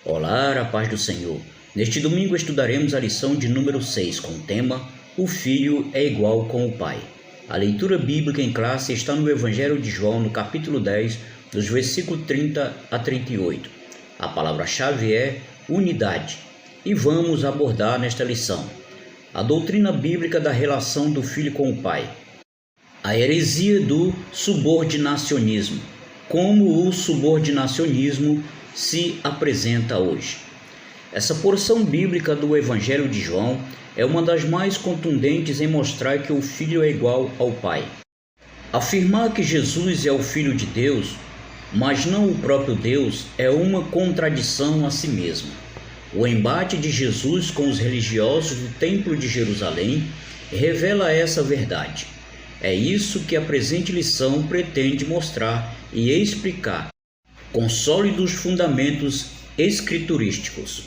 Olá, a paz do Senhor. Neste domingo estudaremos a lição de número 6 com o tema O Filho é igual com o Pai. A leitura bíblica em classe está no Evangelho de João, no capítulo 10, dos versículos 30 a 38. A palavra-chave é unidade e vamos abordar nesta lição a doutrina bíblica da relação do Filho com o Pai. A heresia do subordinacionismo. Como o subordinacionismo se apresenta hoje. Essa porção bíblica do Evangelho de João é uma das mais contundentes em mostrar que o Filho é igual ao Pai. Afirmar que Jesus é o Filho de Deus, mas não o próprio Deus, é uma contradição a si mesmo. O embate de Jesus com os religiosos do Templo de Jerusalém revela essa verdade. É isso que a presente lição pretende mostrar e explicar, com sólidos fundamentos escriturísticos.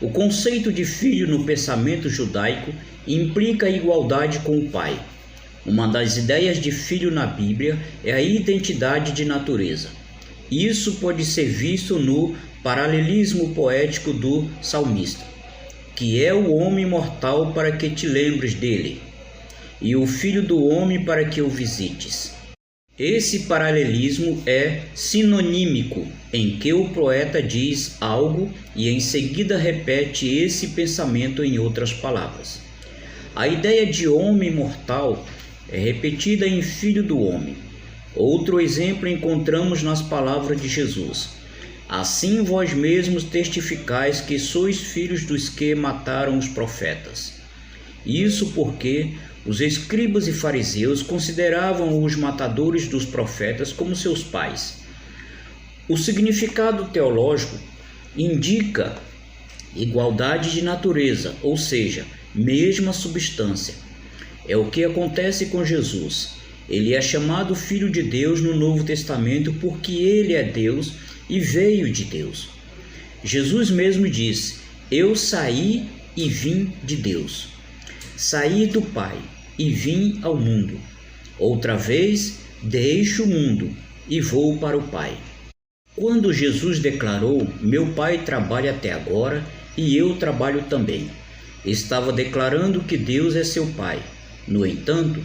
O conceito de filho no pensamento judaico implica a igualdade com o Pai. Uma das ideias de filho na Bíblia é a identidade de natureza. Isso pode ser visto no paralelismo poético do salmista, que é o homem mortal para que te lembres dele, e o filho do homem para que o visites. Esse paralelismo é sinonímico, em que o poeta diz algo e em seguida repete esse pensamento em outras palavras. A ideia de homem mortal é repetida em filho do homem. Outro exemplo encontramos nas palavras de Jesus: assim vós mesmos testificais que sois filhos dos que mataram os profetas. Isso porque os escribas e fariseus consideravam os matadores dos profetas como seus pais. O significado teológico indica igualdade de natureza, ou seja, mesma substância. É o que acontece com Jesus. Ele é chamado Filho de Deus no Novo Testamento porque ele é Deus e veio de Deus. Jesus mesmo disse: eu saí e vim de Deus. Saí do Pai e vim ao mundo. Outra vez deixo o mundo e vou para o Pai. Quando Jesus declarou: meu Pai trabalha até agora e eu trabalho também, estava declarando que Deus é seu Pai. No entanto,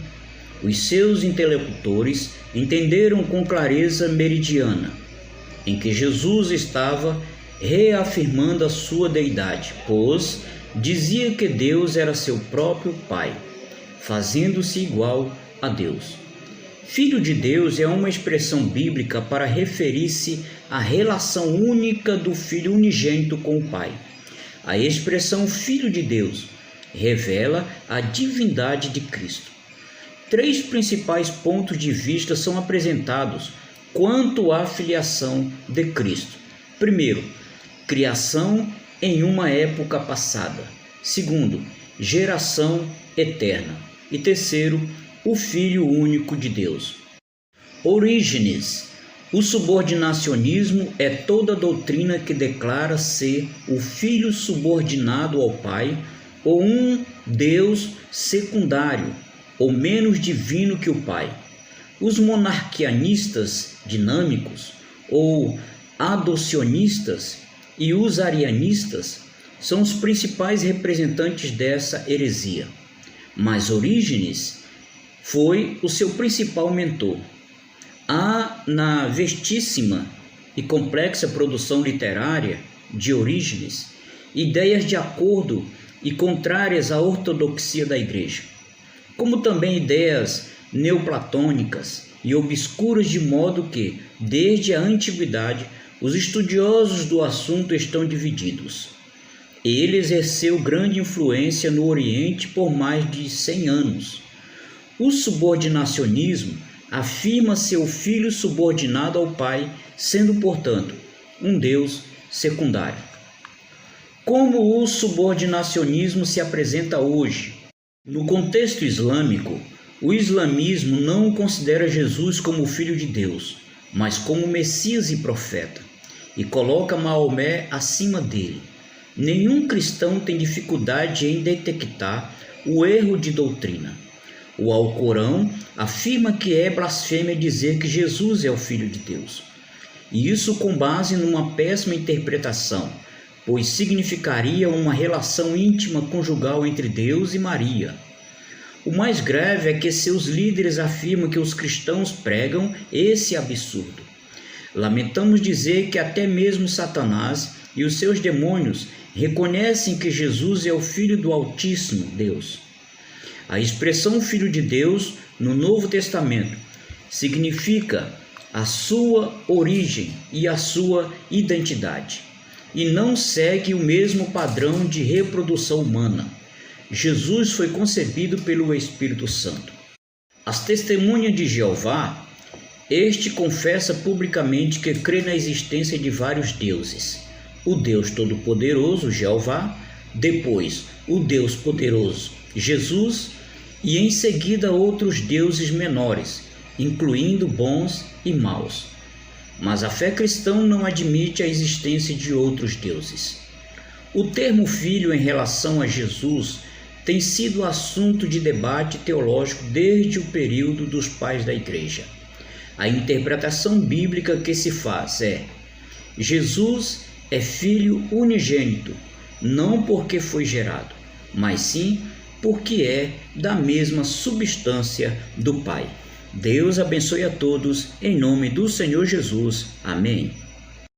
os seus interlocutores entenderam com clareza meridiana em que Jesus estava reafirmando a sua deidade, pois dizia que Deus era seu próprio Pai, fazendo-se igual a Deus. Filho de Deus é uma expressão bíblica para referir-se à relação única do Filho unigênito com o Pai. A expressão Filho de Deus revela a divindade de Cristo. Três principais pontos de vista são apresentados quanto à filiação de Cristo. Primeiro, criação em uma época passada. Segundo, geração eterna. E terceiro, o Filho único de Deus. Orígenes. O subordinacionismo é toda doutrina que declara ser o Filho subordinado ao Pai ou um Deus secundário ou menos divino que o Pai. Os monarquianistas dinâmicos ou adocionistas e os arianistas são os principais representantes dessa heresia. Mas Orígenes foi o seu principal mentor. Há na vastíssima e complexa produção literária de Orígenes ideias de acordo e contrárias à ortodoxia da Igreja, como também ideias neoplatônicas e obscuras, de modo que, desde a antiguidade, os estudiosos do assunto estão divididos. Ele exerceu grande influência no Oriente por mais de 100 anos. O subordinacionismo afirma ser o Filho subordinado ao Pai, sendo, portanto, um Deus secundário. Como o subordinacionismo se apresenta hoje? No contexto islâmico, o islamismo não considera Jesus como Filho de Deus, mas como Messias e profeta, e coloca Maomé acima dele. Nenhum cristão tem dificuldade em detectar o erro de doutrina. O Alcorão afirma que é blasfêmia dizer que Jesus é o Filho de Deus. E isso com base numa péssima interpretação, pois significaria uma relação íntima conjugal entre Deus e Maria. O mais grave é que seus líderes afirmam que os cristãos pregam esse absurdo. Lamentamos dizer que até mesmo Satanás e os seus demônios reconhecem que Jesus é o Filho do Altíssimo Deus. A expressão Filho de Deus no Novo Testamento significa a sua origem e a sua identidade, e não segue o mesmo padrão de reprodução humana. Jesus foi concebido pelo Espírito Santo. As testemunhas de Jeová, este confessa publicamente que crê na existência de vários deuses. O Deus Todo-Poderoso, Jeová, depois o Deus Poderoso, Jesus, e em seguida outros deuses menores, incluindo bons e maus. Mas a fé cristã não admite a existência de outros deuses. O termo filho em relação a Jesus tem sido assunto de debate teológico desde o período dos pais da Igreja. A interpretação bíblica que se faz é: Jesus é filho unigênito, não porque foi gerado, mas sim porque é da mesma substância do Pai. Deus abençoe a todos, em nome do Senhor Jesus. Amém.